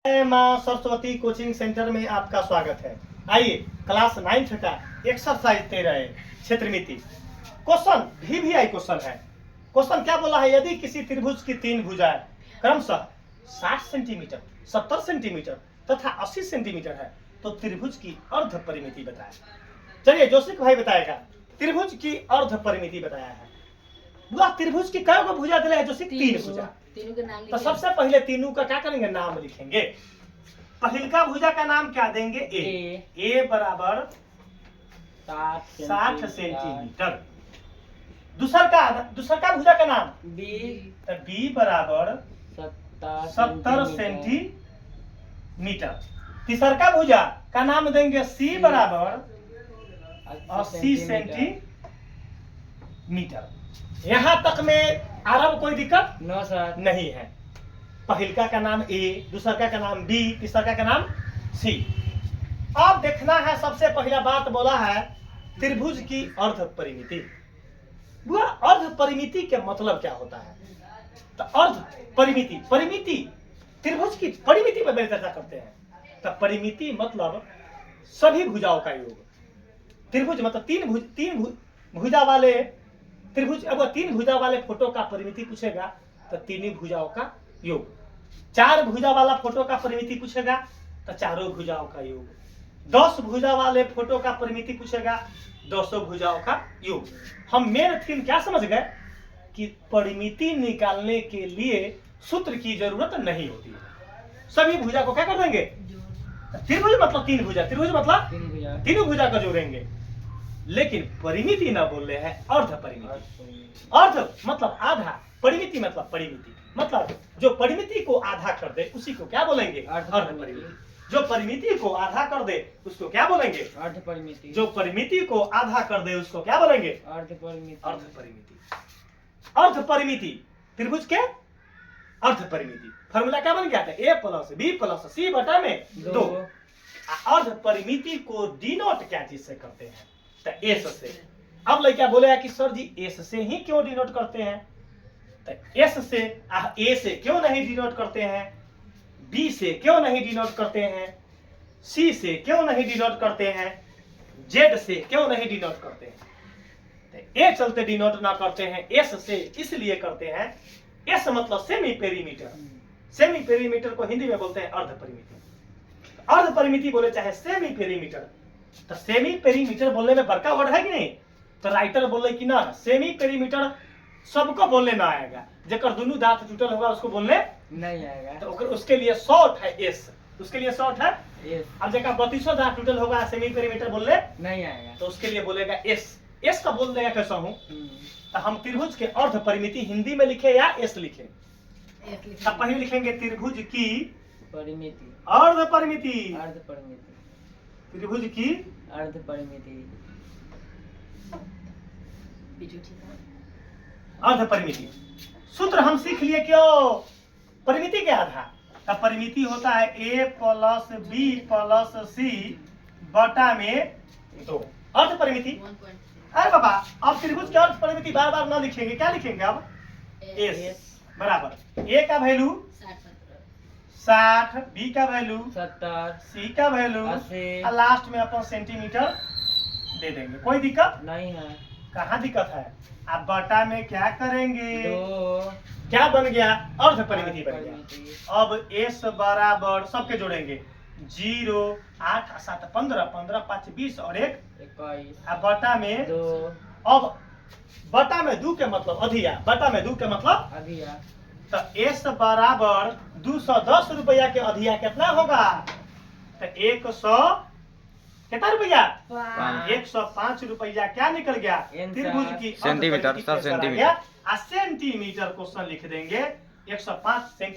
माँ Saraswati coaching centre में आपका स्वागत है। आइए क्लास 9th का एक्सरसाइज दे रहे क्षेत्रमिति क्वेश्चन VVI क्वेश्चन है। क्वेश्चन क्या बोला है, यदि किसी त्रिभुज की तीन भुजाएं क्रमशः 60 सेंटीमीटर 70 सेंटीमीटर तथा 80 सेंटीमीटर है तो त्रिभुज की अर्ध परिमिति बताए। चलिए जोशिक भाई बताएगा त्रिभुज की अर्ध परिमिति बताया है। बुआ त्रिभुज की कई भुजा दिले है जोशिक? तीन भुजा। तो सबसे पहले तीनों का क्या करेंगे, नाम लिखेंगे। पहिलका भुजा का नाम क्या देंगे? ए बराबर 60 सेंटीमीटर। दूसरा का भुजा का नाम बी बराबर 70 सेंटीमीटर। तीसरा का भुजा का नाम देंगे सी बराबर 80 सेंटीमीटर। यहाँ तक में आरब कोई दिक्कत नहीं है। पहिलका का नाम ए, दूसरा का नाम बी, तीसरा का नाम सी। अब देखना है, सबसे पहला बात बोला है त्रिभुज की अर्ध परिमिति। वह अर्ध परिमिति के मतलब क्या होता है? तो अर्ध परिमिति त्रिभुज की परिमिति पर चर्चा करते हैं। तो परिमिति मतलब सभी भुजाओं का योग। त्रिभुज मतलब तीन भुजा वाले त्रिभुज। अब तीन भुजा वाले फोटो का परिमिति पूछेगा तो तीनों भुजाओं का योग। चार भुजा वाला फोटो का परिमिति पूछेगा तो चारों भुजाओं का योग। 10 भुजा वाले फोटो का परिमिति पूछेगा 200 भुजाओं का योग। हम मेन थीम क्या समझ गए कि परिमिति निकालने के लिए सूत्र की जरूरत नहीं होती है। सभी भुजा को क्या कर देंगे? त्रिभुज मतलब तीन भुजा, त्रिभुज मतलब तीनों भुजा को जोड़ेंगे। लेकिन परिमिति ना बोल रहे हैं, अर्ध परिमिति। अर्ध मतलब आधा, परिमिति मतलब परिमिति। मतलब जो परिमिति को आधा कर दे उसी को क्या बोलेंगे? अर्ध परिमिति। जो परिमिति को आधा कर दे उसको क्या बोलेंगे? अर्ध परिमिति। जो परिमिति को आधा कर दे उसको क्या बोलेंगे? अर्ध परिमिति। अर्ध परिमिति। अर्ध परिमिति त्रिभुज के अर्ध परिमिति। फॉर्मूला क्या बन गया था? A + B + C बटा में 2। अर्ध परिमिति को डिनोट क्या चीज से करते हैं? तो एस से। अब लड़का बोलेगा कि सर जी एस से ही क्यों डिनोट करते हैं? तो एस से ए से क्यों नहीं डिनोट करते हैं? बी से क्यों नहीं डिनोट करते हैं? सी से क्यों नहीं डिनोट करते हैं? जेड से क्यों नहीं डिनोट करते हैं? तो ए चलते डिनोट ना करते हैं, एस से इसलिए करते हैं। एस मतलब सेमी पेरीमीटर। सेमी पेरीमीटर को हिंदी में बोलते हैं अर्ध परिमिति। अर्ध परिमिति बोले चाहे सेमी पेरीमीटर। तो सेमी पेरीमीटर बोलने में बड़का वर्ड है कि नहीं? तो राइटर बोले कि ना सेमी पेरीमीटर सबको बोलने ना आएगा। जेकर दोनों दांत टूटल होगा उसको बोलने नहीं आएगा। तो उसके लिए शॉर्ट है एस। उसके लिए शॉर्ट है एस। अब जेकर 32 दांत टूटल होगा सेमी पेरीमीटर बोलने नहीं आएगा तो उसके लिए बोलेगा एस। एस का बोल देगा कैसा हूँ? तो हम त्रिभुज के अर्ध परिमिति हिंदी में लिखे या एस लिखे? तो पहले लिखेंगे त्रिभुज की परिमिति। अर्ध परिमिति। अर्ध परिमिति। त्रिभुज की अर्ध परिमिति। अर्ध परिमिति सूत्र हम सीख लिए क्यों? परिमिति के आधार का परिमिति होता है A + B + C बटा में 2। अर्ध परिमिति। अरे बाबा अब त्रिभुज की अर्ध परिमिति बार बार ना लिखेंगे, क्या लिखेंगे अब? एस बराबर A का वैल्यू 60, B का वैल्यू 70, C का वैल्यू 80 और लास्ट में अपन सेंटीमीटर दे देंगे। कोई दिक्कत नहीं है। कहाँ दिक्कत है? अब बटा में क्या करेंगे? क्या बन गया? अर्ध परिमिति बन गया। अब S बराबर सबके जोड़ेंगे 0, 8, 7, 15, 15, 5, 20 और 1 21। अब बटा में 2। अब बटा में 2 के मतलब अधिया। बटा में 2 के मतलब अधिया। तो S बराबर 210 रुपया के अधिया कितना होगा? तो 100 कितना रुपया? 105 रुपया क्या निकल गया? त्रिभुज की सेंटीमीटर। सेंटीमीटर क्वेश्चन लिख देंगे 105 सेंटीमीटर।